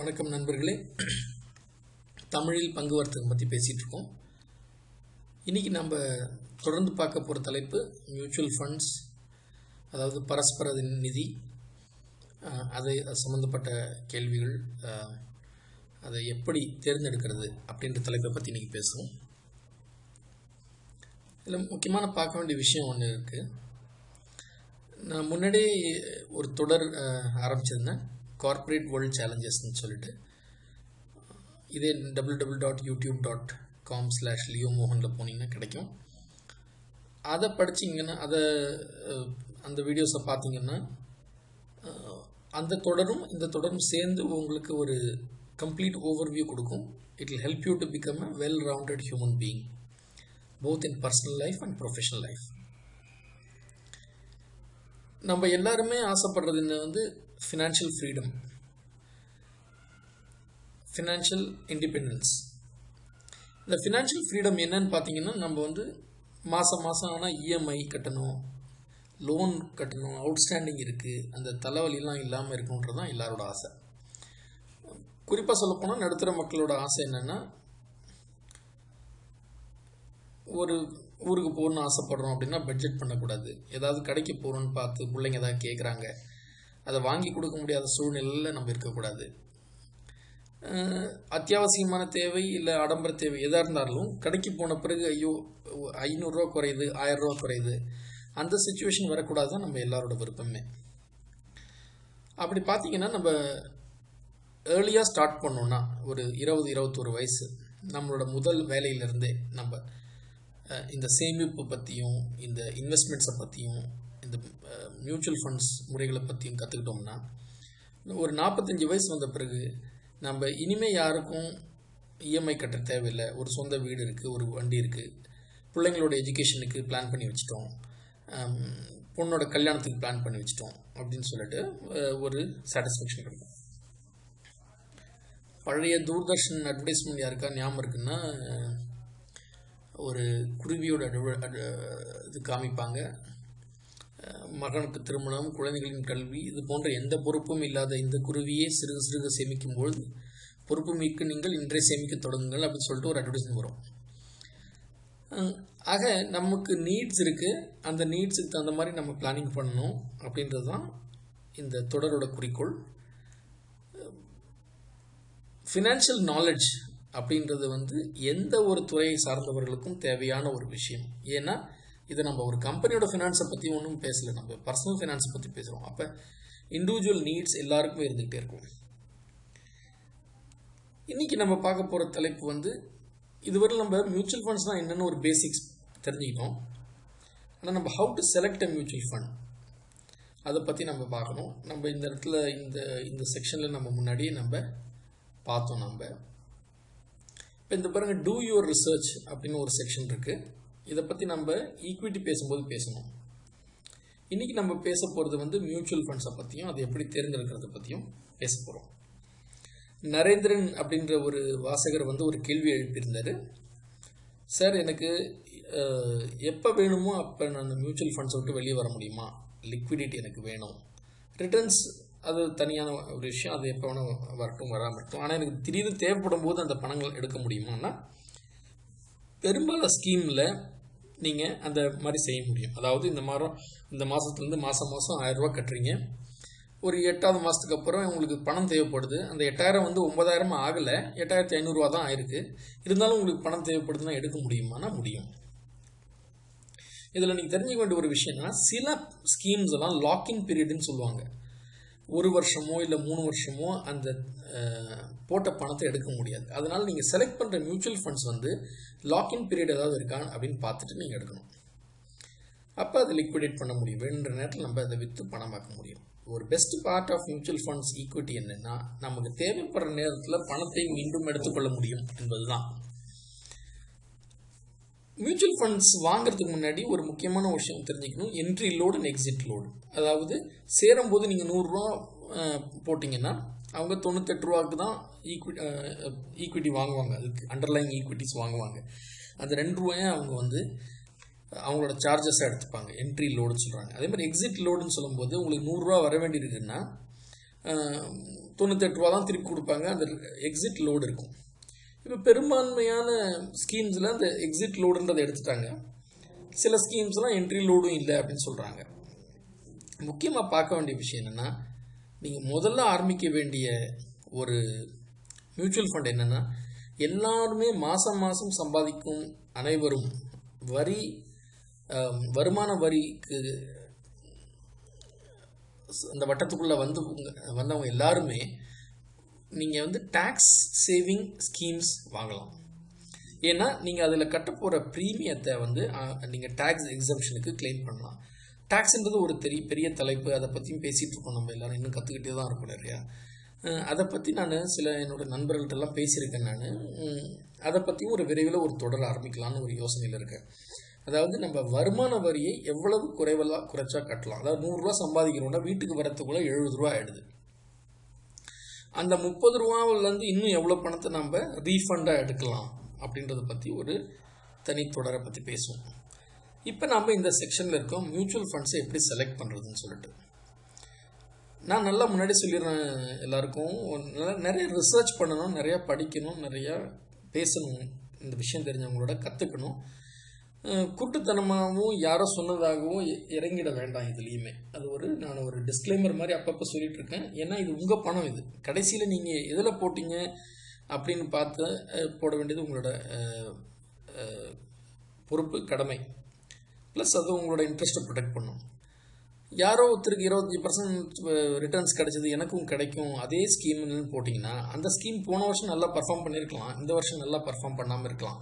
வணக்கம் நண்பர்களே. தமிழில் பங்கு வர்த்தகம் பற்றி பேசிகிட்டு இருக்கோம். இன்றைக்கி நம்ம தொடர்ந்து பார்க்க போகிற தலைப்பு மியூச்சுவல் ஃபண்ட்ஸ், அதாவது பரஸ்பர நிதி, அது சம்மந்தப்பட்ட கேள்விகள், அதை எப்படி தேர்ந்தெடுக்கிறது அப்படின்ற தலைப்பை பற்றி இன்றைக்கி பேசுவோம். இதில் முக்கியமான பார்க்க வேண்டிய விஷயம் ஒன்று இருக்குது. நான் முன்னாடி ஒரு தொடர் ஆரம்பிச்சிருந்தேன், கார்ப்பரேட் வேர்ல்ட் சேலஞ்சஸ்ன்னு சொல்லிட்டு. இதே www.youtube.com/leomohan போனீங்கன்னா கிடைக்கும். அதை படிச்சிங்கன்னா, அந்த வீடியோஸை பார்த்தீங்கன்னா அந்த தொடரும் இந்த தொடரும் சேர்ந்து உங்களுக்கு ஒரு கம்ப்ளீட் ஓவர்வியூ கொடுக்கும். It will help you to become a well rounded human being both in personal life and professional life. நம்ம எல்லாருமே ஆசைப்படுறது வந்து ஃபினான்ஷியல் ஃப்ரீடம், ஃபினான்ஷியல் இண்டிபெண்டன்ஸ். இந்த ஃபினான்ஷியல் ஃப்ரீடம் என்னன்னு பார்த்தீங்கன்னா, நம்ம வந்து மாதம் ஆனால் இஎம்ஐ கட்டணும், லோன் கட்டணும், அவுட்ஸ்டாண்டிங் இருக்குது, அந்த தலைவலிலாம் இல்லாமல் இருக்கணுன்றது தான் எல்லாரோட ஆசை. குறிப்பாக சொல்லப்போனால் நடுத்தர மக்களோட ஆசை என்னென்னா, ஒரு ஊருக்கு போகணுன்னு ஆசைப்படுறோம் அப்படின்னா பட்ஜெட் பண்ணக்கூடாது. ஏதாவது கடைக்கு போகிறோன்னு பார்த்து பிள்ளைங்க ஏதாவது கேட்குறாங்க, அதை வாங்கி கொடுக்க முடியாத சூழ்நிலையில் நம்ம இருக்கக்கூடாது. அத்தியாவசியமான தேவை இல்லை ஆடம்பர தேவை எதாக இருந்தாலும் கடைக்கு போன பிறகு ஐயோ 500 ரூபா குறையுது, 1000 ரூபா குறையுது, அந்த சுச்சுவேஷன் வரக்கூடாது தான் நம்ம எல்லாரோட விருப்பமே. அப்படி பார்த்தீங்கன்னா, நம்ம ஏர்லியாக ஸ்டார்ட் பண்ணோன்னா ஒரு 20-21 வயசு, நம்மளோட முதல் வேலையிலேருந்தே நம்ம இந்த சேமிப்பு பற்றியும் இந்த இன்வெஸ்ட்மெண்ட்ஸை பற்றியும் இந்த மியூச்சுவல் ஃபண்ட்ஸ் முறைகளை பற்றியும் கற்றுக்கிட்டோம்னா, ஒரு 45 வயசு வந்த பிறகு நம்ம இனிமேல் யாருக்கும் இஎம்ஐ கட்ட தேவையில்லை. ஒரு சொந்த வீடு இருக்குது, ஒரு வண்டி இருக்குது, பிள்ளைங்களோட எஜுகேஷனுக்கு பிளான் பண்ணி வச்சிட்டோம், பொண்ணோட கல்யாணத்துக்கு பிளான் பண்ணி வச்சிட்டோம் அப்படின்னு சொல்லிட்டு ஒரு சாட்டிஸ்ஃபேக்ஷன் கிடைக்கும். பழைய தூர்தர்ஷன் அட்வர்டைஸ்மெண்ட் யாருக்கா ஞாபகம் இருக்குன்னா, ஒரு குருவியோட இது காமிப்பாங்க. மகனுக்கு திருமணம், குழந்தைகளின் கல்வி, இது போன்ற எந்த பொறுப்பும் இல்லாத இந்த குருவியே சிறுக சிறுக சேமிக்கும்போது பொறுப்பு மிக்க நீங்கள் இன்றைய சேமிக்க தொடங்குங்கள் அப்படின்னு சொல்லிட்டு ஒரு அட்வர்டைஸ்மெண்ட் வரும். ஆக நமக்கு நீட்ஸ் இருக்குது, அந்த நீட்ஸுக்கு தகுந்த மாதிரி நம்ம பிளானிங் பண்ணணும் அப்படின்றது தான் இந்த தொடரோட குறிக்கோள். ஃபினான்ஷியல் நாலேஜ் அப்படின்றது வந்து எந்த ஒரு துறையை சார்ந்தவர்களுக்கும் தேவையான ஒரு விஷயம். ஏன்னா இதை நம்ம ஒரு கம்பெனியோட ஃபினான்ஸை பற்றி ஒன்றும் பேசலை, நம்ம பர்சனல் ஃபினான்ஸை பற்றி பேசுகிறோம். அப்போ இண்டிவிஜுவல் நீட்ஸ் எல்லாருக்குமே இருந்துகிட்டே இருக்கும். இன்றைக்கி நம்ம பார்க்க போகிற தலைப்பு வந்து, இதுவரை நம்ம மியூச்சுவல் ஃபண்ட்ஸ்னால் என்னென்னு ஒரு பேசிக்ஸ் தெரிஞ்சுக்கிட்டோம். ஆனால் நம்ம how to select a mutual fund அதை பற்றி நம்ம பார்க்கணும். நம்ம இந்த இடத்துல இந்த செக்ஷனில் நம்ம முன்னாடியே நம்ம பார்த்தோம். நம்ம இப்போ இந்த பாருங்கள், டூ யுவர் ரிசர்ச் அப்படின்னு ஒரு செக்ஷன் இருக்குது. இதை பற்றி நம்ம ஈக்விட்டி பேசும்போது பேசணும். இன்றைக்கி நம்ம பேச போகிறது வந்து மியூச்சுவல் ஃபண்ட்ஸை பற்றியும் அதை எப்படி தேர்ந்தெடுக்கிறத பற்றியும் பேச போகிறோம். நரேந்திரன் அப்படின்ற ஒரு வாசகர் வந்து ஒரு கேள்வி எழுப்பியிருந்தார். சார், எனக்கு எப்போ வேணுமோ அப்போ நான் மியூச்சுவல் ஃபண்ட்ஸை விட்டு வெளியே வர முடியுமா? லிக்விடிட்டி எனக்கு வேணும், ரிட்டர்ன்ஸ் அது தனியான ஒரு விஷயம், அது எப்போ வேணால் வரட்டும் வராமல் இருக்கட்டும், ஆனால் எனக்கு திடீர்னு தேவைப்படும் போது அந்த பணங்கள் எடுக்க முடியுமான்னா, பெரும்பாலும் ஸ்கீமில் நீங்கள் அந்த மாதிரி செய்ய முடியும். அதாவது இந்த மாதத்துலேருந்து மாதம் 1000 ரூபா கட்டுறீங்க, ஒரு 8வது மாதத்துக்கு அப்புறம் உங்களுக்கு பணம் தேவைப்படுது, அந்த 8000 வந்து 9000 ஆகலை, 8500 ரூபா தான் ஆயிருக்கு, இருந்தாலும் உங்களுக்கு பணம் தேவைப்படுதுன்னா எடுக்க முடியுமானா முடியும். இதில் நீங்கள் தெரிஞ்சுக்க வேண்டிய ஒரு விஷயம்னா, சில ஸ்கீம்ஸ் எல்லாம் லாக்இன் பீரியட்னு சொல்லுவாங்க. 1 வருஷமோ இல்லை 3 வருஷமோ அந்த போட்ட பணத்தை எடுக்க முடியாது. அதனால் நீங்கள் செலக்ட் பண்ணுற மியூச்சுவல் ஃபண்ட்ஸ் வந்து லாக்இன் பீரியட் ஏதாவது இருக்கா அப்படின்னு பார்த்துட்டு நீங்கள் எடுக்கணும். அப்போ அதை லிக்விடேட் பண்ண முடியும், வேணுன்ற நேரத்தில் நம்ம அதை விற்று பணமாக்க முடியும். ஒரு best part of mutual funds equity என்னென்னா, நமக்கு தேவைப்படுற நேரத்தில் பணத்தை மீண்டும் எடுத்துக்கொள்ள முடியும் என்பது தான். மியூச்சுவல் ஃபண்ட்ஸ் வாங்கிறதுக்கு முன்னாடி ஒரு முக்கியமான விஷயம் தெரிஞ்சுக்கணும், entry load and exit load. அதாவது சேரும்போது நீங்கள் 100 ரூபா போட்டிங்கன்னா அவங்க 98 ரூபாய்க்கு தான் ஈக்விட்டி வாங்குவாங்க, அதுக்கு அண்டர்லைங் ஈக்விட்டிஸ் வாங்குவாங்க. அந்த 2 ரூபாயை அவங்க வந்து அவங்களோட சார்ஜஸாக எடுத்துப்பாங்க, என்ட்ரி லோடுன்னு சொல்கிறாங்க. அதே மாதிரி எக்ஸிட் லோடுன்னு சொல்லும்போது உங்களுக்கு 100 ரூபா வர வேண்டியிருக்குன்னா ரூபா தான் திருப்பி கொடுப்பாங்க. அந்த எக்ஸிட் லோடு இருக்கும். இப்போ பெரும்பான்மையான ஸ்கீம்ஸில் அந்த எக்ஸிட் லோடுன்றதை எடுத்துட்டாங்க. சில ஸ்கீம்ஸ்லாம் என்ட்ரி லோடும் இல்லை அப்படின்னு சொல்கிறாங்க. முக்கியமாக பார்க்க வேண்டிய விஷயம் என்னென்னா, நீங்கள் முதல்ல ஆரம்பிக்க வேண்டிய ஒரு மியூச்சுவல் ஃபண்ட் என்னென்னா, எல்லாருமே மாதம் சம்பாதிக்கும் அனைவரும் வருமான வரிக்கு அந்த வட்டத்துக்குள்ளே வந்தவங்க எல்லாருமே நீங்கள் டேக்ஸ் சேவிங் ஸ்கீம்ஸ் வாங்கலாம். ஏன்னா நீங்கள் அதில் கட்ட போகிற ப்ரீமியத்தை நீங்கள் டேக்ஸ் எக்ஸம்ஷனுக்கு கிளைம் பண்ணலாம். டேக்ஸ்ன்றது ஒரு பெரிய தலைப்பு. அதை பற்றியும் பேசிகிட்டு இருக்கோம். நம்ம எல்லோரும் இன்னும் கற்றுக்கிட்டே தான் இருக்கோம் நிறையா. அதை பற்றி நான் சில என்னோடய நண்பர்கள்ட்டெல்லாம் பேசியிருக்கேன். அதை பற்றியும் ஒரு விரைவில் ஒரு தொடர் ஆரம்பிக்கலான்னு ஒரு யோசனையில் இருக்கேன். அதாவது நம்ம வருமான வரியை எவ்வளவு குறைச்சா கட்டலாம். அதாவது 100 ரூபா சம்பாதிக்கிறோம்னா வீட்டுக்கு வரத்துக்குள்ளே 70 ரூபா ஆகிடுது. அந்த 30 ரூபாவிலேருந்து இன்னும் எவ்வளோ பணத்தை நம்ம ரீஃபண்டாக எடுக்கலாம் அப்படின்றத பற்றி ஒரு தனி தொடரை பற்றி பேசுவோம். இப்போ நம்ம இந்த செக்ஷனில் இருக்கோம், மியூச்சுவல் ஃபண்ட்ஸை எப்படி செலக்ட் பண்ணுறதுன்னு சொல்லிட்டு. நான் நல்லா முன்னாடி சொல்லிடுறேன் எல்லாருக்கும், நிறைய ரிசர்ச் பண்ணணும், நிறையா படிக்கணும், நிறையா பேசணும், இந்த விஷயம் தெரிஞ்சவங்களோட கற்றுக்கணும். குருட்டுத்தனமாகவும் யாரோ சொன்னதாகவும் இறங்கிட வேண்டாம் இதுலேயுமே. அது நான் ஒரு டிஸ்க்ளைமர் மாதிரி அப்பப்போ சொல்லிட்டு இருக்கேன். ஏன்னா இது உங்கள் பணம். இது கடைசியில் நீங்கள் எதில் போட்டிங்க அப்படின்னு பார்த்து போட வேண்டியது உங்களோட பொறுப்பு, கடமை. ப்ளஸ் அது உங்களோட இன்ட்ரெஸ்ட்டை ப்ரொடெக்ட் பண்ணும். யாரோ ஒருத்தருக்கு 25% ரிட்டர்ன்ஸ் கிடைச்சது எனக்கும் கிடைக்கும் அதே ஸ்கீம்னு போட்டிங்கன்னா அந்த ஸ்கீம் போன வருஷம் நல்லா பர்ஃபார்ம் பண்ணியிருக்கலாம், இந்த வருஷம் நல்லா பர்ஃபார்ம் பண்ணாமல் இருக்கலாம்.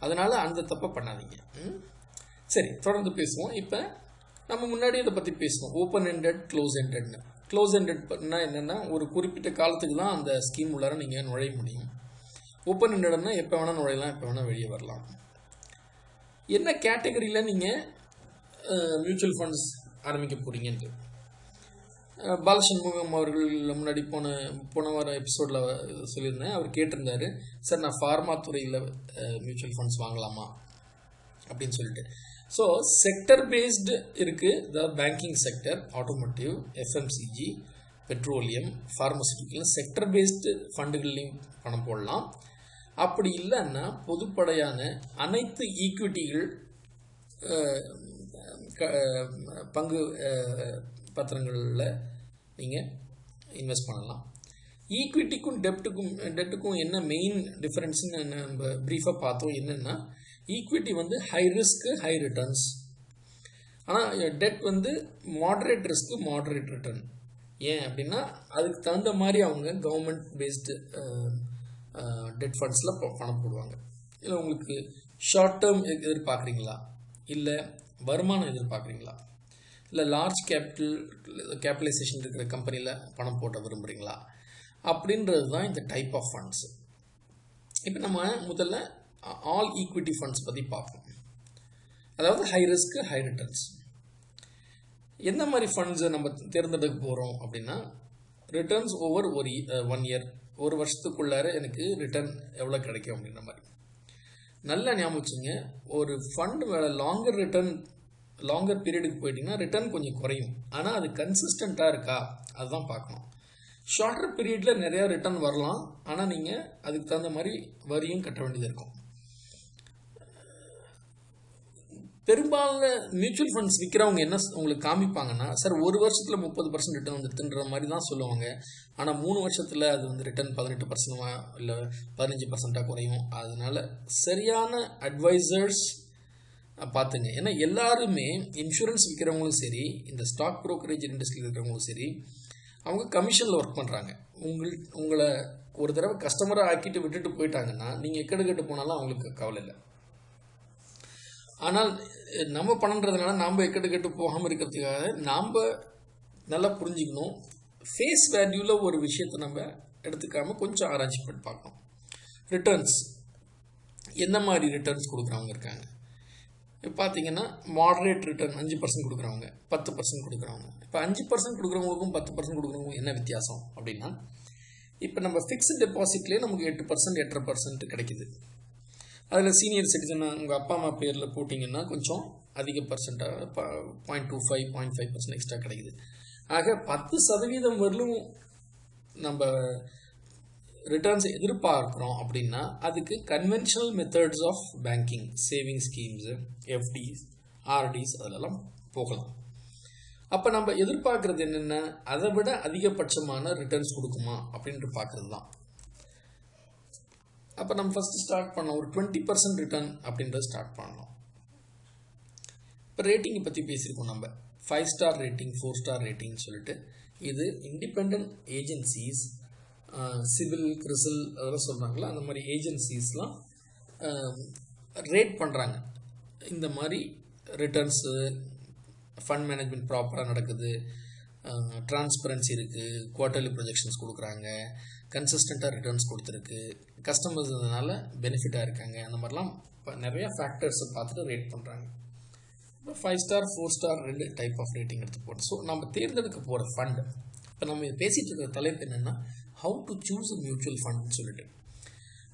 அதனால் அந்த தப்பை பண்ணாதீங்க. சரி, தொடர்ந்து பேசுவோம். இப்போ நம்ம முன்னாடி இதை பற்றி பேசுவோம், ஓப்பன் எண்டட், க்ளோஸ் எண்டட்னு. க்ளோஸ் எண்டட்னா என்னென்னா, ஒரு குறிப்பிட்ட காலத்துக்கு தான் அந்த ஸ்கீம் உள்ளார நீங்கள் நுழைய முடியும். ஓப்பன் எண்டட்னா எப்போ வேணால் நுழையலாம், எப்போ வேணால் வெளியே வரலாம். என்ன கேட்டகரியில் நீங்கள் மியூச்சுவல் ஃபண்ட்ஸ் ஆரம்பிக்க போகிறீங்கன்ட்டு பாலசண்முகம் அவர்கள் முன்னாடி போன வார எபிசோடில் சொல்லியிருந்தேன். அவர் கேட்டிருந்தார், சார் நான் ஃபார்மா துறையில் மியூச்சுவல் ஃபண்ட்ஸ் வாங்கலாமா அப்படின்னு சொல்லிட்டு. ஸோ செக்டர் பேஸ்டு இருக்குது. The banking sector, automotive, FMCG, petroleum, pharmaceutical sector based ஃபண்டுகள்லையும் பணம் போடலாம். அப்படி இல்லைன்னா பொதுப்படையான அனைத்து ஈக்விட்டிகள், பங்கு பத்திரங்களில் நீங்கள் இன்வெஸ்ட் பண்ணலாம். ஈக்விட்டிக்கும் டெப்ட்டுக்கும் என்ன மெயின் டிஃப்ரென்ஸ்னு நம்ம ப்ரீஃபாக பார்த்தோம். என்னென்னா, equity high risk, high returns. ஆனால் debt moderate risk, moderate return. ஏன் அப்படின்னா அதுக்கு தகுந்த மாதிரி அவங்க கவர்மெண்ட் பேஸ்டு டெட் ஃபண்ட்ஸில் பணம் போடுவாங்க. இல்லை உங்களுக்கு ஷார்ட் டேர்ம் எதிர்பார்க்குறீங்களா, இல்லை வருமானம் எதிர்பார்க்குறீங்களா, இல்லை லார்ஜ் கேபிட்டலைசேஷன் இருக்கிற கம்பெனியில் பணம் போட்ட விரும்புகிறீங்களா அப்படின்றது தான் இந்த டைப் ஆஃப் ஃபண்ட்ஸ். இப்போ நம்ம முதல்ல ஆல் ஈக்விட்டி ஃபண்ட்ஸ் பற்றி பார்ப்போம். அதாவது ஹை ரிஸ்க்கு, ஹை ரிட்டர்ன்ஸ். எந்த மாதிரி ஃபண்ட்ஸை நம்ம தேர்ந்தெடுக்க போகிறோம் அப்படின்னா, ரிட்டர்ன்ஸ் ஓவர் 1 இயர், ஒரு வருஷத்துக்குள்ளார எனக்கு ரிட்டர்ன் எவ்வளோ கிடைக்கும் அப்படின்ற மாதிரி. நல்லா ஞாபகம் வச்சுங்க, ஒரு ஃபண்டு லாங்கர் பீரியடுக்கு போயிட்டிங்கன்னா ரிட்டர்ன் கொஞ்சம் குறையும். ஆனால் அது கன்சிஸ்டண்ட்டாக இருக்கா அதுதான் பார்க்கணும். ஷார்ட்டர் பீரியடில் நிறையா ரிட்டர்ன் வரலாம், ஆனால் நீங்கள் அதுக்கு தகுந்த மாதிரி வரியும் கட்ட வேண்டியது இருக்கும். பெரும்பாலான மியூச்சுவல் ஃபண்ட்ஸ் விற்கிறவங்க என்ன உங்களுக்கு காமிப்பாங்கன்னா, சார் ஒரு வருஷத்தில் 30% ரிட்டர்ன் வந்துட்டுன்ற மாதிரி தான் சொல்லுவாங்க. ஆனால் 3 வருஷத்தில் அது ரிட்டர்ன் 18% இல்லை 15% குறையும். அதனால சரியான அட்வைசர்ஸ் பார்த்துங்க. ஏன்னா எல்லாருமே இன்சூரன்ஸ் விற்கிறவங்களும் சரி, இந்த ஸ்டாக் ப்ரோக்கரேஜ் இண்டஸ்ட்ரியில் இருக்கிறவங்களும் சரி, அவங்க கமிஷனில் ஒர்க் பண்ணுறாங்க. உங்களை ஒரு தடவை கஸ்டமராக ஆக்கிட்டு விட்டுட்டு போயிட்டாங்கன்னா நீங்கள் எக்கெடுக்கட்டு போனாலும் அவங்களுக்கு கவலை இல்லை. ஆனால் நம்ம பண்ணுறதுனால நாம் எக்கெடுக்கட்டு போகாமல் இருக்கிறதுக்காக நாம் நல்லா புரிஞ்சுக்கணும். ஃபேஸ் வேல்யூவில் ஒரு விஷயத்தை நம்ம எடுத்துக்காமல் கொஞ்சம் ஆராய்ச்சி பண்ணி பார்க்கணும். ரிட்டர்ன்ஸ் எந்த மாதிரி ரிட்டர்ன்ஸ் கொடுக்குறவங்க இருக்காங்க. இப்போ பார்த்தீங்கன்னா மாடரேட் ரிட்டர்ன் 5% கொடுக்குறவங்க, 10% கொடுக்குறவங்க. இப்போ 5% கொடுக்குறவங்களுக்கும் 10% கொடுக்குறவங்களுக்கும் என்ன வித்தியாசம் அப்படின்னா, இப்போ நம்ம ஃபிக்ஸ்டு டெபாசிட்லேயே நமக்கு 8%, 8.5% கிடைக்குது. அதில் சீனியர் சிட்டிசன் உங்கள் அப்பா அம்மா பேரில் போட்டிங்கன்னா கொஞ்சம் அதிக பர்சன்ட்டாக 0.25, 0.5% எக்ஸ்ட்ரா கிடைக்குது. ஆக 10% வரலும் நம்ம ரிட்டர்ன்ஸ் எதிர்பார்க்குறோம் அப்படின்னா அதுக்கு conventional methods of banking, saving schemes, FDs, RDs அதிலெல்லாம் போகலாம். அப்போ நம்ம எதிர்பார்க்குறது என்னென்ன, அதை விட அதிகபட்சமான ரிட்டர்ன்ஸ் கொடுக்குமா அப்படின்ட்டு பார்க்குறது தான். அப்போ நம்ம ஃபஸ்ட்டு ஸ்டார்ட் பண்ணோம், ஒரு 20% ரிட்டர்ன் அப்படின்றத ஸ்டார்ட் பண்ணோம். இப்போ ரேட்டிங்கை பற்றி பேசியிருக்கோம் நம்ம. 5 ஸ்டார் ரேட்டிங், 4 ஸ்டார் ரேட்டிங் சொல்லிட்டு இது இண்டிபெண்ட் ஏஜென்சிஸ், சிவில், கிறிசில் அதெல்லாம் சொல்கிறாங்களா, அந்த மாதிரி ஏஜென்சிஸ்லாம் ரேட் பண்ணுறாங்க. இந்த மாதிரி ரிட்டர்ன்ஸு, ஃபண்ட் மேனேஜ்மெண்ட் ப்ராப்பராக நடக்குது, டிரான்ஸ்பரன்சி இருக்குது, குவார்ட்டர்லி ப்ரொஜெக்ஷன்ஸ் கொடுக்குறாங்க, கன்சிஸ்டண்ட்டாக ரிட்டர்ன்ஸ் கொடுத்துருக்கு, கஸ்டமர்ஸ் இதனால் பெனிஃபிட்டாக இருக்காங்க, அந்த மாதிரிலாம் நிறையா ஃபேக்டர்ஸை பார்த்துட்டு ரேட் பண்ணுறாங்க. இப்போ 5 star 4 star 2 type of rating எடுத்து போட்டு, ஸோ நம்ம தேர்ந்தெடுக்க போகிற ஃபண்டு, இப்போ நம்ம பேசிகிட்டு இருக்கிற தலைப்பு என்னென்னா how to choose a mutual ஃபண்டுன்னு சொல்லிட்டு.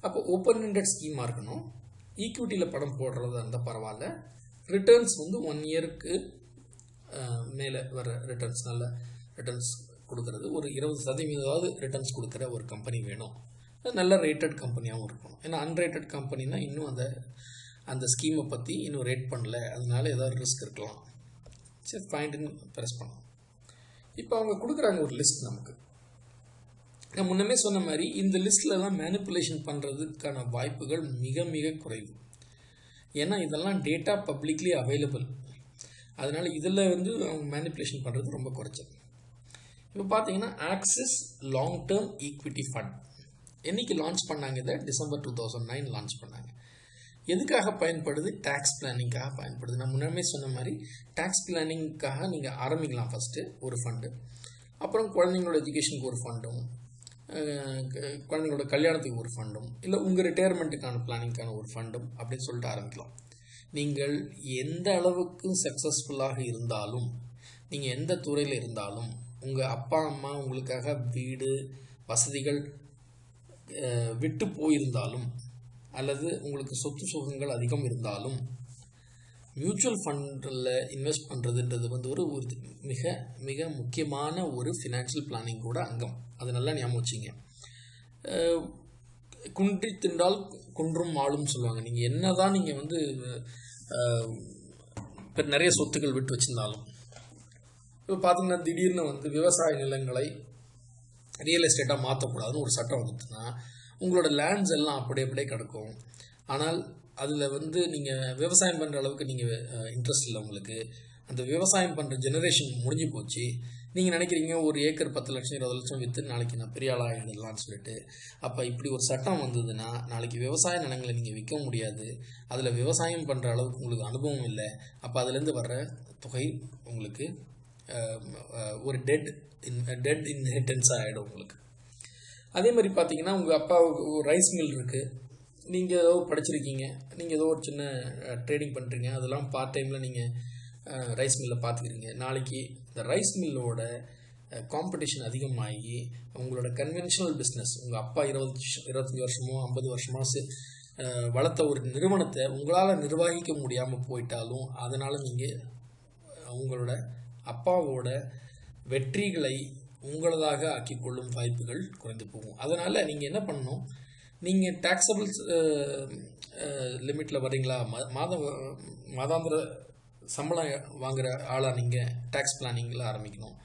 அப்போ ஓப்பன் எண்டட் ஸ்கீமாக இருக்கணும், ஈக்விட்டியில் பணம் போடுறதா இருந்தால் பரவாயில்ல, ரிட்டர்ன்ஸ் வந்து 1 இயருக்கு மேலே வர ரிட்டர்ன்ஸ், நல்ல ரிட்டர்ன்ஸ் கொடுக்கறது, ஒரு 20% ரிட்டர்ன்ஸ் கொடுக்குற ஒரு கம்பெனி வேணும். நல்ல ரேட்டட் கம்பெனியாகவும் இருக்கணும். ஏன்னா அன்ரேட்டட் கம்பெனினா இன்னும் அந்த ஸ்கீமை பற்றி இன்னும் ரேட் பண்ணல, அதனால ஏதாவது ரிஸ்க் இருக்கலாம். சரி, ஃபைண்டுன்னு ப்ரெஸ் பண்ணலாம். இப்போ அவங்க கொடுக்குறாங்க ஒரு லிஸ்ட் நமக்கு. நான் முன்னமே சொன்ன மாதிரி இந்த லிஸ்ட்லலாம் மேனிப்புலேஷன் பண்ணுறதுக்கான வாய்ப்புகள் மிக மிக குறைவு. ஏன்னா இதெல்லாம் டேட்டா பப்ளிக்லி அவைலபிள், அதனால் இதில் வந்து அவங்க மேனிப்புலேஷன் பண்ணுறது ரொம்ப குறைச்சது. இப்போ பார்த்தீங்கன்னா axis long term equity fund என்றைக்கு லான்ச் பண்ணாங்க? இதை டிசம்பர் 2009 லான்ச் பண்ணாங்க. எதுக்காக பயன்படுது? டேக்ஸ் பிளானிங்காக பயன்படுது. நான் முன்னமே சொன்ன மாதிரி டேக்ஸ் பிளானிங்காக நீங்கள் ஆரம்பிக்கலாம் ஃபஸ்ட்டு ஒரு ஃபண்டு, அப்புறம் குழந்தைங்களோட எஜுகேஷனுக்கு ஒரு ஃபண்டும், குழந்தைங்களோட கல்யாணத்துக்கு ஒரு ஃபண்டும், இல்லை உங்கள் ரிட்டையர்மெண்ட்டுக்கான பிளானிங்கான ஒரு ஃபண்டும் அப்படின்னு சொல்லிட்டு ஆரம்பிக்கலாம். நீங்கள் எந்த அளவுக்கு சக்ஸஸ்ஃபுல்லாக இருந்தாலும், நீங்கள் எந்த துறையில் இருந்தாலும், உங்கள் அப்பா அம்மா உங்களுக்காக வீடு வசதிகள் விட்டு போயிருந்தாலும், அல்லது உங்களுக்கு சொத்து சுகங்கள் அதிகம் இருந்தாலும், மியூச்சுவல் ஃபண்டில் இன்வெஸ்ட் பண்ணுறதுன்றது வந்து ஒரு மிக மிக முக்கியமான ஒரு ஃபினான்ஷியல் பிளானிங் கூட அங்கம். அது நல்லா ஞாபகம் வச்சிங்க. குன்றி தின்றால் குன்றும் ஆளும் சொல்லுவாங்க. நீங்கள் என்ன தான் நீங்கள் வந்து இப்போ நிறைய சொத்துக்கள் விட்டு வச்சுருந்தாலும், இப்போ பார்த்தீங்கன்னா திடீர்னு வந்து விவசாய நிலங்களை ரியல் எஸ்டேட்டாக மாற்றக்கூடாதுன்னு ஒரு சட்டம் வந்துட்டுன்னா உங்களோட லேண்ட்ஸ் எல்லாம் அப்படியே கிடக்கும். ஆனால் அதில் வந்து நீங்கள் விவசாயம் பண்ணுற அளவுக்கு நீங்கள் இன்ட்ரெஸ்ட் இல்லை, உங்களுக்கு அந்த விவசாயம் பண்ணுற ஜெனரேஷன் முடிஞ்சு போச்சு. நீங்கள் நினைக்கிறீங்க ஒரு ஏக்கர் 10 லட்சம் 20 லட்சம் விற்று நாளைக்கு நான் பெரிய ஆளாக ஆகிடலான்னு சொல்லிட்டு. அப்போ இப்படி ஒரு சட்டம் வந்ததுன்னா நாளைக்கு விவசாய நிலங்களை நீங்கள் விற்க முடியாது, அதில் விவசாயம் பண்ணுற அளவுக்கு உங்களுக்கு அனுபவம் இல்லை. அப்போ அதுலேருந்து வர்ற தொகை உங்களுக்கு ஒரு டெட் இன்ஹெரிட்டன்ஸாக ஆகிடும் உங்களுக்கு. அதே மாதிரி பார்த்தீங்கன்னா உங்கள் அப்பாவுக்கு ஒரு ரைஸ் மில் இருக்குது, நீங்கள் ஏதோ படிச்சிருக்கீங்க, நீங்கள் ஏதோ ஒரு சின்ன ட்ரேடிங் பண்ணுறீங்க, அதெல்லாம் பார்ட் டைமில் நீங்கள் ரைஸ் மில்லில் பார்த்துக்கிறீங்க. நாளைக்கு இந்த ரைஸ் மில்லோட காம்படிஷன் அதிகமாகி உங்களோட கன்வென்ஷனல் பிஸ்னஸ், உங்கள் அப்பா 25 வருஷமோ 50 வருஷமோ வளர்த்த ஒரு நிறுவனத்தை உங்களால் நிர்வகிக்க முடியாமல் போயிட்டாலும், அதனால் நீங்கள் உங்களோட அப்பாவோட வெற்றிகளை உங்களதாக ஆக்கிக்கொள்ளும் வாய்ப்புகள் குறைந்து போகும். அதனால் நீங்கள் என்ன பண்ணணும், நீங்கள் டேக்ஸபிள் லிமிட்டில் வரீங்களா, மாதாந்திர சம்பளம் வாங்குகிற ஆளாக நீங்கள் டேக்ஸ் பிளானிங்கில் ஆரம்பிக்கணும்.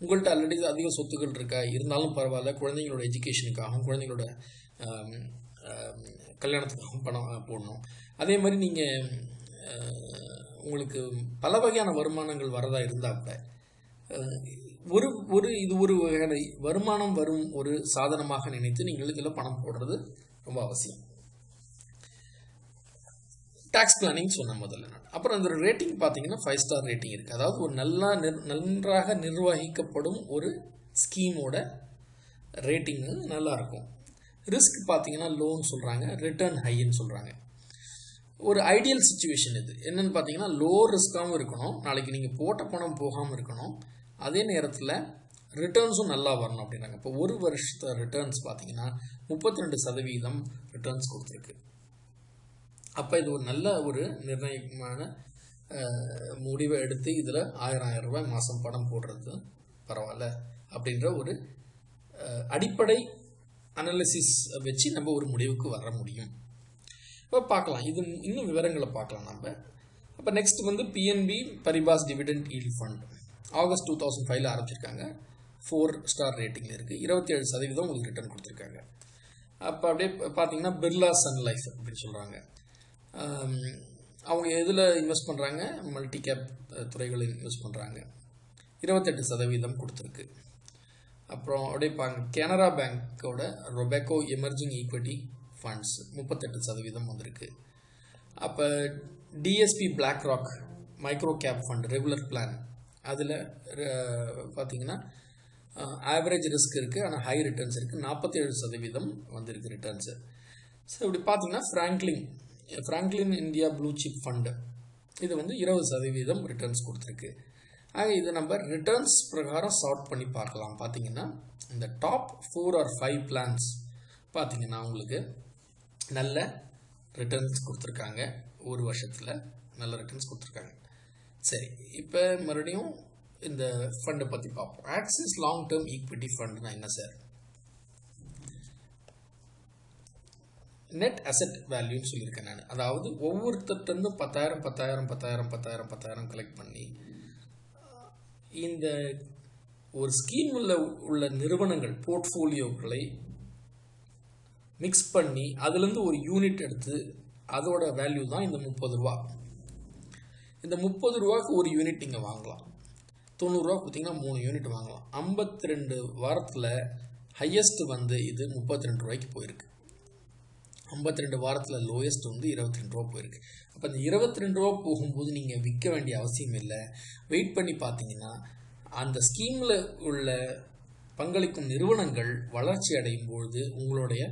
உங்கள்கிட்ட ஆல்ரெடி அதிக சொத்துக்கள் இருக்கா, இருந்தாலும் பரவாயில்ல, குழந்தைங்களோட எஜுகேஷனுக்காகவும் குழந்தைங்களோட கல்யாணத்துக்காகவும் பணம் போடணும். அதே மாதிரி நீங்கள் உங்களுக்கு பல வகையான வருமானங்கள் வரதா இருந்தால் கூட இது ஒரு வகையான வருமானம் வரும் ஒரு சாதனமாக நினைத்து நீங்கள் இதில் பணம் போடுறது ரொம்ப அவசியம். டேக்ஸ் பிளானிங் சொன்ன முதல்ல நான். அப்புறம் அந்த ரேட்டிங் பார்த்தீங்கன்னா 5 ஸ்டார் ரேட்டிங் இருக்குது. அதாவது ஒரு நன்றாக நிர்வகிக்கப்படும் ஒரு ஸ்கீமோட ரேட்டிங் நல்லாயிருக்கும். ரிஸ்க் பார்த்தீங்கன்னா லோன்னு சொல்கிறாங்க, ரிட்டர்ன் ஹைன்னு சொல்கிறாங்க. ஒரு ஐடியல் சுச்சுவேஷன் இது என்னென்னு பார்த்தீங்கன்னா லோ ரிஸ்க்காகவும் இருக்கணும், நாளைக்கு நீங்கள் போட்ட பணம் போகாமல் இருக்கணும், அதே நேரத்தில் ரிட்டர்ன்ஸும் நல்லா வரணும் அப்படின்னாங்க. இப்போ ஒரு வருஷத்தை ரிட்டர்ன்ஸ் பார்த்தீங்கன்னா 32% ரிட்டர்ன்ஸ் கொடுத்துருக்கு. அப்போ இது ஒரு நல்ல ஒரு நிர்ணயமான முடிவை எடுத்து இதில் 1000 ரூபாய் மாதம் பணம் போடுறது பரவாயில்ல அப்படின்ற ஒரு அடிப்படை அனாலிசிஸ் வச்சு நம்ம ஒரு முடிவுக்கு வர முடியும். இப்போ பார்க்கலாம், இது இன்னும் விவரங்களை பார்க்கலாம் நம்ம. அப்போ நெக்ஸ்ட் வந்து BNP Paribas dividend yield fund August 2005 ஆரம்பிச்சிருக்காங்க. 4 ஸ்டார் ரேட்டிங்கில் இருக்குது. 27% உங்களுக்கு ரிட்டர்ன் கொடுத்துருக்காங்க. அப்போ அப்படியே பார்த்தீங்கன்னா பிர்லா சன் லைஃப் அப்படின்னு சொல்கிறாங்க. அவங்க எதில் இன்வெஸ்ட் பண்ணுறாங்க? மல்டி கேப் துறைகளில் இன்வெஸ்ட் பண்ணுறாங்க. 28% கொடுத்துருக்கு. அப்புறம் அப்படியே கனரா பேங்கோட ரொபேக்கோ எமர்ஜிங் ஈக்விட்டி ஃபண்ட்ஸ் 38% வந்திருக்கு. அப்போ DSP BlackRock micro cap fund regular plan அதில் பார்த்தீங்கன்னா ஆவரேஜ் ரிஸ்க் இருக்குது, ஆனால் ஹை ரிட்டர்ன்ஸ் இருக்குது. 47% வந்திருக்கு ரிட்டர்ன்ஸு. ஸோ இப்படி பார்த்தீங்கன்னா Franklin India blue chip fund இது வந்து 20% ரிட்டர்ன்ஸ் கொடுத்துருக்கு. ஆக இது நம்ம ரிட்டர்ன்ஸ் பிரகாரம் சார்ட் பண்ணி பார்க்கலாம். பார்த்தீங்கன்னா இந்த டாப் 4 or 5 பிளான்ஸ் பார்த்தீங்கன்னா உங்களுக்கு நல்ல ரிட்டர்ன்ஸ் கொடுத்துருக்காங்க. ஒரு வருஷத்தில் நல்ல ரிட்டர்ன்ஸ் கொடுத்துருக்காங்க. சரி, இப்போ மறுபடியும் இந்த ஃபண்டை பற்றி பார்ப்போம். ஆக்சிஸ் லாங் டேர்ம் ஈக்விட்டி ஃபண்டுனா என்ன சார்? நெட் அசெட் வேல்யூன்னு சொல்லியிருக்கேன் நான். அதாவது ஒவ்வொருத்தருந்து 10,000 கலெக்ட் பண்ணி இந்த ஒரு ஸ்கீமில் உள்ள நிறுவனங்கள் போர்ட்ஃபோலியோக்களை மிக்ஸ் பண்ணி அதுலேருந்து ஒரு யூனிட் எடுத்து அதோட வேல்யூ தான் இந்த 30 ரூபா. இந்த 30 ரூபாய்க்கு ஒரு யூனிட் நீங்கள் வாங்கலாம். 90 ரூபா கொடுத்தீங்கன்னா 3 யூனிட் வாங்கலாம். 52 வாரத்தில் ஹையஸ்ட் வந்து இது 32 ரூபாய்க்கு போயிருக்கு. 52 வாரத்தில் லோயஸ்ட் வந்து 22 ரூபா போயிருக்கு. அப்போ இந்த 22 ரூபா போகும்போது நீங்கள் விற்க வேண்டிய அவசியம் இல்லை. வெயிட் பண்ணி பார்த்தீங்கன்னா அந்த ஸ்கீமில் உள்ள பங்களிக்கும் நிறுவனங்கள் வளர்ச்சி அடையும் பொழுது உங்களுடைய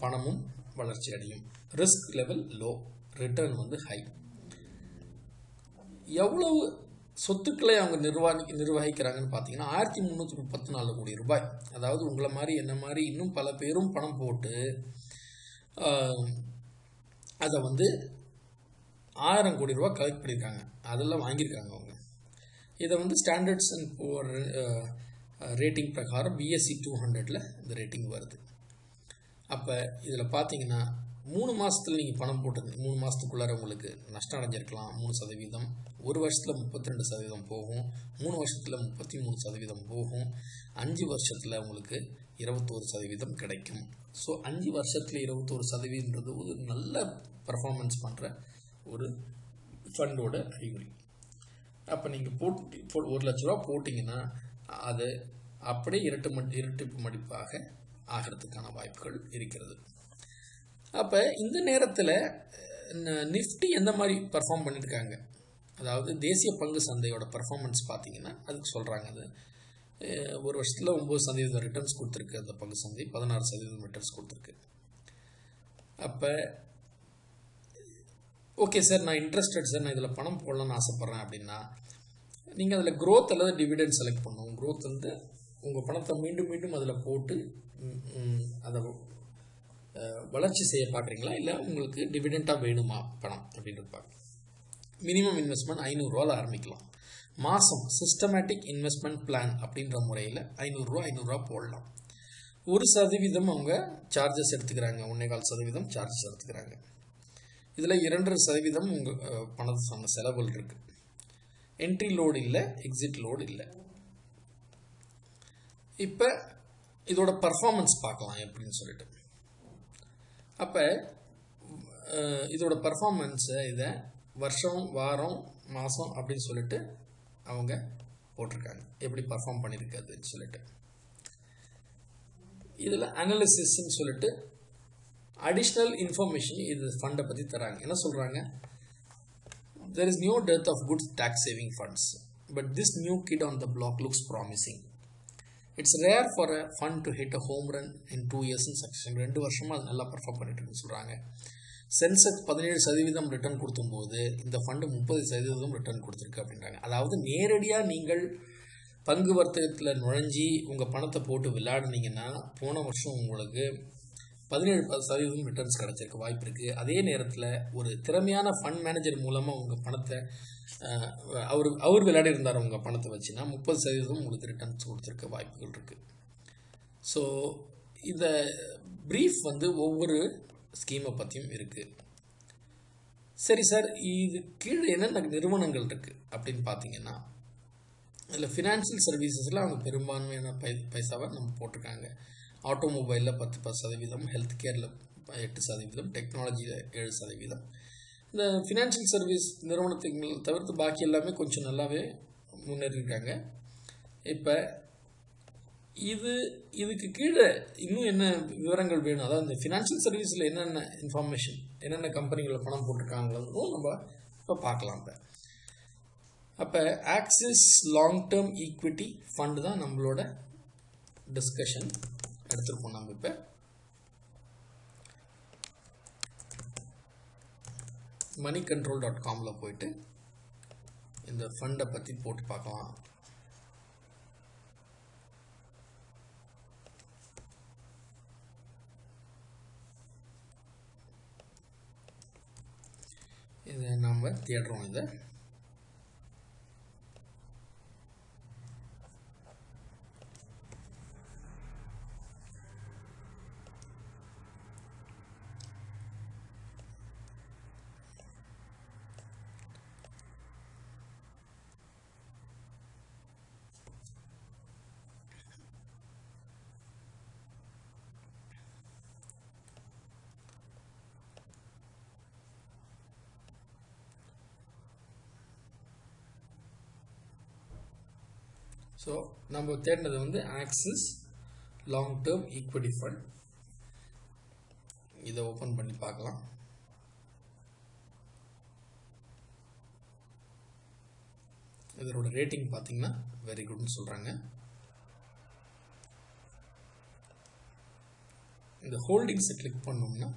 பணமும் வளர்ச்சி அடையும். ரிஸ்க் லெவல் லோ, ரிட்டர்ன் வந்து ஹை. எவ்வளவு சொத்துக்களை அவங்க நிர்வகிக்கிறாங்கன்னு பார்த்தீங்கன்னா 1334 கோடி ரூபாய். அதாவது உங்களை மாதிரி என்ன மாதிரி இன்னும் பல பேரும் பணம் போட்டு அதை வந்து 1000 கோடி ரூபா கலெக்ட் பண்ணியிருக்காங்க. அதெல்லாம் வாங்கியிருக்காங்க அவங்க. இதை வந்து ஸ்டாண்டர்ட்ஸ் அண்ட் புவர் ரேட்டிங் பிரகாரம் BSE 200 இந்த ரேட்டிங் வருது. அப்போ இதில் பார்த்தீங்கன்னா 3 மாதத்தில் நீங்கள் பணம் போட்டது 3 மாதத்துக்குள்ளார உங்களுக்கு நஷ்டம் அடைஞ்சிருக்கலாம் 3%. ஒரு வருஷத்தில் 32% போகும். 3 வருஷத்தில் 33% போகும். 5 வருஷத்தில் உங்களுக்கு 21% கிடைக்கும். ஸோ 5 வருஷத்தில் 21%ன்றது ஒரு நல்ல பர்ஃபார்மன்ஸ் பண்ணுற ஒரு ஃபண்டோட அறிகுறி. அப்போ நீங்கள் போட்டு 1 லட்ச ரூபா போட்டிங்கன்னா அது அப்படியே இரட்டிப்பு மதிப்பாக ஆகிறதுக்கான வாய்ப்புகள் இருக்கிறது. அப்போ இந்த நேரத்தில் நிஃப்டி எந்த மாதிரி பர்ஃபார்ம் பண்ணியிருக்காங்க, அதாவது தேசிய பங்கு சந்தையோட பர்ஃபார்மன்ஸ் பார்த்தீங்கன்னா அதுக்கு சொல்கிறாங்க. அது ஒரு வருஷத்தில் 9% ரிட்டர்ன்ஸ் கொடுத்துருக்கு. அந்த பங்கு சந்தை 16% ரிட்டர்ன்ஸ் கொடுத்துருக்கு. அப்போ ஓகே சார், நான் இன்ட்ரெஸ்டட் சார், நான் இதில் பணம் போடலான்னு ஆசைப்பட்றேன் அப்படின்னா நீங்கள் அதில் க்ரோத் அல்லது டிவிடெண்ட் செலக்ட் பண்ணணும். க்ரோத் வந்து உங்கள் பணத்தை மீண்டும் மீண்டும் அதில் போட்டு அதை வளர்ச்சி செய்ய பார்க்குறீங்களா, இல்லை உங்களுக்கு டிவிடெண்ட்டாக வேணுமா பணம் அப்படின்றது பார்க்க. மினிமம் இன்வெஸ்ட்மெண்ட் 500 ரூபாவில் ஆரம்பிக்கலாம். மாதம் சிஸ்டமேட்டிக் இன்வெஸ்ட்மெண்ட் பிளான் அப்படின்ற முறையில் 500 ரூபா போடலாம். 1% அவங்க சார்ஜஸ் எடுத்துக்கிறாங்க. 1.25% சார்ஜஸ் எடுத்துக்கிறாங்க. இதில் 2.5% உங்கள் பணத்தை செலவுகள் இருக்குது. என்ட்ரி லோடு இல்லை, எக்ஸிட் லோடு இல்லை. இப்போ இதோட பர்ஃபார்மன்ஸ் பார்க்கலாம் எப்படின்னு சொல்லிட்டு. அப்போ இதோட பர்ஃபார்மன்ஸை இதை வருஷம், வாரம், மாதம் அப்படின்னு சொல்லிட்டு அவங்க போட்டிருக்காங்க. எப்படி பர்ஃபார்ம் பண்ணியிருக்காதுன்னு சொல்லிட்டு. இதில் அனாலிசிஸ்ன்னு சொல்லிட்டு அடிஷ்னல் இன்ஃபர்மேஷன் இது ஃபண்டை பற்றி தராங்க. என்ன சொல்கிறாங்க? There is no dearth of good tax saving funds, but this new kid on the block looks promising. It's rare for a fund to hit a home run in 2 years in succession. 2 வருஷமாக அது நல்லா perform பண்ணிட்டு இருக்குன்னு சொல்கிறாங்க. Sensex 17% return கொடுக்கும்போது இந்த fund 30% return கொடுத்துருக்கு அப்படின்றாங்க. அதாவது நேரடியாக நீங்கள் பங்கு வர்த்தகத்தில் நுழைஞ்சி உங்கள் பணத்தை போட்டு விளையாடுனீங்கன்னா போன வருஷம் உங்களுக்கு 17% ரிட்டர்ன்ஸ் கிடச்சிருக்க வாய்ப்பு இருக்குது. அதே நேரத்தில் ஒரு திறமையான ஃபண்ட் மேனேஜர் மூலமாக உங்கள் பணத்தை அவர் விளையாடி இருந்தார் உங்கள் பணத்தை வச்சுன்னா 30% உங்களுக்கு ரிட்டர்ன்ஸ் கொடுத்துருக்க வாய்ப்புகள் இருக்குது. ஸோ இந்த ப்ரீஃப் வந்து ஒவ்வொரு ஸ்கீமை பற்றியும் இருக்குது. சரி சார், இது கீழே என்னென்ன நிறுவனங்கள் இருக்குது அப்படின்னு பார்த்தீங்கன்னா, அதில் ஃபினான்ஷியல் சர்வீசஸில் அவங்க பெரும்பான்மையான பைசாவை நம்ம போட்டிருக்காங்க. ஆட்டோமொபைலில் 10%, ஹெல்த் கேரில் 8%, டெக்னாலஜியில் 7%. இந்த ஃபினான்ஷியல் சர்வீஸ் நிறுவனத்தை தவிர்த்து பாக்கி எல்லாமே கொஞ்சம் நல்லாவே முன்னேறியிருக்காங்க. இப்போ இதுக்கு கீழே இன்னும் என்ன விவரங்கள் வேணும், அதாவது இந்த ஃபினான்ஷியல் சர்வீஸில் என்னென்ன இன்ஃபர்மேஷன், என்னென்ன கம்பெனிகளில் பணம் போட்டிருக்காங்களோ நம்ம இப்போ பார்க்கலாம். அப்போ axis long term equity fund தான் நம்மளோட டிஸ்கஷன் எடுத்துருப்போம். நம்ம இப்போ moneycontrol.comல போயிட்டு இந்த ஃபண்டை பற்றி போட்டு பார்க்கலாம். இதை நம்ம தேடுறோம். ஸோ நம்ம தேடினது வந்து axis long term equity fund. இதை ஓப்பன் பண்ணி பார்க்கலாம். இதோட ரேட்டிங் பார்த்தீங்கன்னா வெரி குட்னு சொல்கிறாங்க. இந்த ஹோல்டிங்ஸை கிளிக் பண்ணோம்னா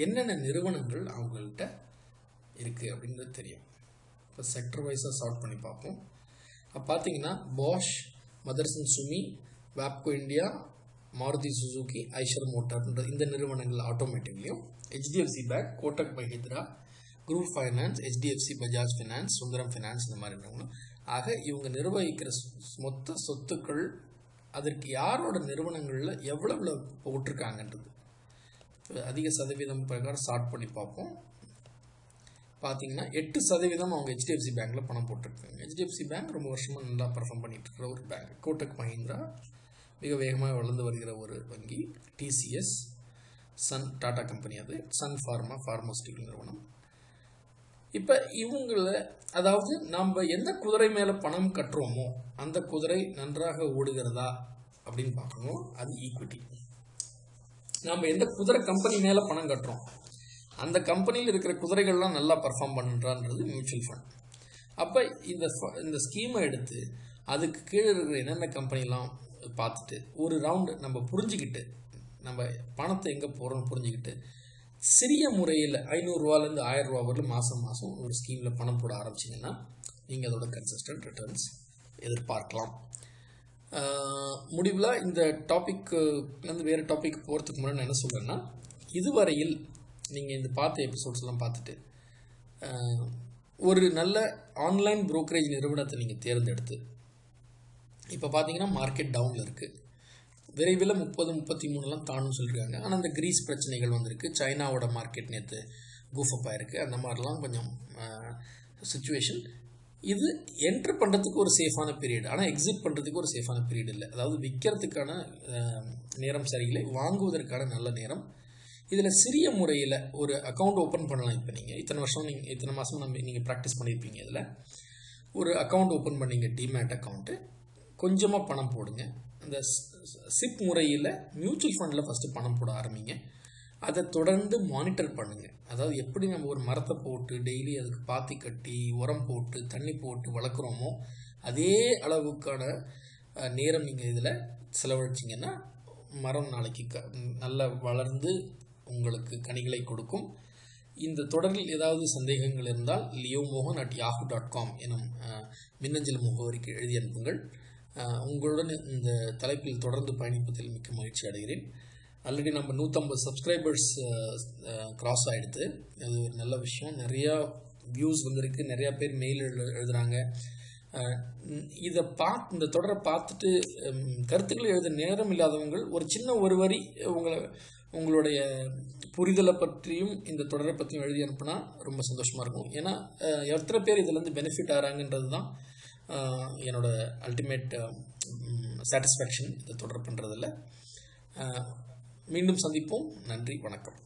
என்னென்ன நிறுவனங்கள் அவங்கள்ட்ட இருக்குது அப்படின்றது தெரியும். இப்போ செக்டர் வைஸாக சார்ட் பண்ணி பார்ப்போம். பார்த்தீங்கன்னா Bosch, Motherson Sumi, Wabco India, Maruti Suzuki, Eicher மோட்டார்ன்ற இந்த நிறுவனங்கள் ஆட்டோமேட்டிவ்லையும், HDFC bank, Kotak Mahindra, group finance, HDFC, Bajaj finance, Sundaram finance, இந்த மாதிரி நிறுவனம். ஆக இவங்க நிர்வகிக்கிற மொத்த சொத்துக்கள் அதற்கு யாரோட நிறுவனங்களில் எவ்வளவு போட்டிருக்காங்கன்றது அதிக சதவீதம் பிரகாரம் சார்ட் பண்ணி பார்ப்போம். பார்த்தீங்கன்னா 8% அவங்க ஹெச்டிஎஃப்சி பேங்க்கில் பணம் போட்டிருக்காங்க. ஹெச்டிஎஃப்சி பேங்க் ரொம்ப வருஷமாக நல்லா பர்ஃபார்ம் பண்ணிட்டு இருக்கிற ஒரு பேங்க். கோட்டக் மஹிந்திரா மிக வேகமாக வளர்ந்து வருகிற ஒரு வங்கி. டிசிஎஸ், சன் டாடா கம்பெனி, அது சன் ஃபார்மாஸ்டிக்கல் நிறுவனம். இப்போ இவங்கள, அதாவது நம்ம எந்த குதிரை மேலே பணம் கட்டுறோமோ அந்த குதிரை நன்றாக ஓடுகிறதா அப்படின்னு பார்க்கணும். அது ஈக்விட்டி. நம்ம எந்த குதிரை கம்பெனி மேலே பணம் கட்டுறோம் அந்த கம்பெனியில் இருக்கிற குதிரைகள்லாம் நல்லா பர்ஃபார்ம் பண்ணுறான்றது மியூச்சுவல் ஃபண்ட். அப்போ இந்த ஸ்கீமை எடுத்து அதுக்கு கீழே இருக்கிற என்னென்ன கம்பெனிலாம் பார்த்துட்டு ஒரு ரவுண்டு நம்ம புரிஞ்சுக்கிட்டு, நம்ம பணத்தை எங்கே போகிறோன்னு புரிஞ்சுக்கிட்டு, சிறிய முறையில் 500 ரூபாலேருந்து 1000 ரூபா வரலும் மாதம் ஒரு ஸ்கீமில் பணம் போட ஆரம்பிச்சிங்கன்னா நீங்கள் அதோட கன்சிஸ்டன்ட் ரிட்டர்ன்ஸ் எதிர்பார்க்கலாம். முடிவில் இந்த டாப்பிக்லேருந்து வேறு டாபிக் போகிறதுக்கு முன்னாடி நான் என்ன சொல்கிறேன்னா, இதுவரையில் நீங்கள் இந்த பார்த்த எபிசோட்ஸ்லாம் பார்த்துட்டு ஒரு நல்ல ஆன்லைன் ப்ரோக்கரேஜ் நிறுவனத்தை நீங்கள் தேர்ந்தெடுத்து, இப்போ பார்த்தீங்கன்னா மார்க்கெட் டவுனில் இருக்குது. விரைவில் 30-33 தாணுன்னு சொல்லியிருக்காங்க. ஆனால் அந்த கிரீஸ் பிரச்சனைகள் வந்திருக்கு. சைனாவோட மார்க்கெட் நேற்று கூஃபப் ஆயிருக்கு. அந்த மாதிரிலாம் கொஞ்சம் சுச்சுவேஷன். இது என்ட்ரு பண்ணுறதுக்கு ஒரு சேஃபான பீரியட், ஆனால் எக்ஸிட் பண்ணுறதுக்கு ஒரு சேஃபான பீரியட் இல்லை. அதாவது விற்கிறதுக்கான நேரம் சரியில்லை, வாங்குவதற்கான நல்ல நேரம். இதில் சிறிய முறையில் ஒரு அக்கௌண்ட் ஓப்பன் பண்ணலாம். இப்போ நீங்கள் இத்தனை மாதம் நீங்கள் ப்ராக்டிஸ் பண்ணியிருப்பீங்க. இதில் ஒரு அக்கௌண்ட் ஓப்பன் பண்ணிங்க, டிமேட் அக்கௌண்ட்டு. கொஞ்சமாக பணம் போடுங்க. அந்த சிப் முறையில் மியூச்சுவல் ஃபண்டில் ஃபஸ்ட்டு பணம் போட ஆரம்பிங்க. அதை தொடர்ந்து மானிட்டர் பண்ணுங்கள். அதாவது எப்படி நம்ம ஒரு மரத்தை போட்டு டெய்லி அதுக்கு பாத்தி கட்டி உரம் போட்டு தண்ணி போட்டு வளர்க்குறோமோ அதே அளவுக்கான நேரம் நீங்கள் இதில் செலவழிச்சிங்கன்னா மரம் நாளைக்கு நல்லா வளர்ந்து உங்களுக்கு கனிகளை கொடுக்கும். இந்த தொடரில் ஏதாவது சந்தேகங்கள் இருந்தால் leomohan@yahoo.com எனும் மின்னஞ்சல் முகவரிக்கு எழுதி அனுப்புங்கள். உங்களுடன் இந்த தலைப்பில் தொடர்ந்து பயணிப்பதில் மிக்க மகிழ்ச்சி அடைகிறேன். ஆல்ரெடி நம்ம 150 சப்ஸ்கிரைபர்ஸ் கிராஸ் ஆகிடுது. அது ஒரு நல்ல விஷயம். நிறையா வியூஸ் வந்திருக்கு. நிறையா பேர் மெயில் எழுதுகிறாங்க. இதை இந்த தொடரை பார்த்துட்டு கருத்துக்களை எழுத நேரம் இல்லாதவங்க ஒரு சின்ன ஒரு வரி உங்களுடைய புரிதலை பற்றியும் இந்த தொடரை பற்றியும் எழுதி அனுப்புனா ரொம்ப சந்தோஷமாக இருக்கும். ஏன்னா எத்தனை பேர் இதுலேருந்து பெனிஃபிட் ஆகிறாங்கன்றது தான் என்னோட அல்டிமேட் சாட்டிஸ்ஃபேக்ஷன் இதை தொடர் பண்ணுறதில்ல. மீண்டும் சந்திப்போம். நன்றி, வணக்கம்.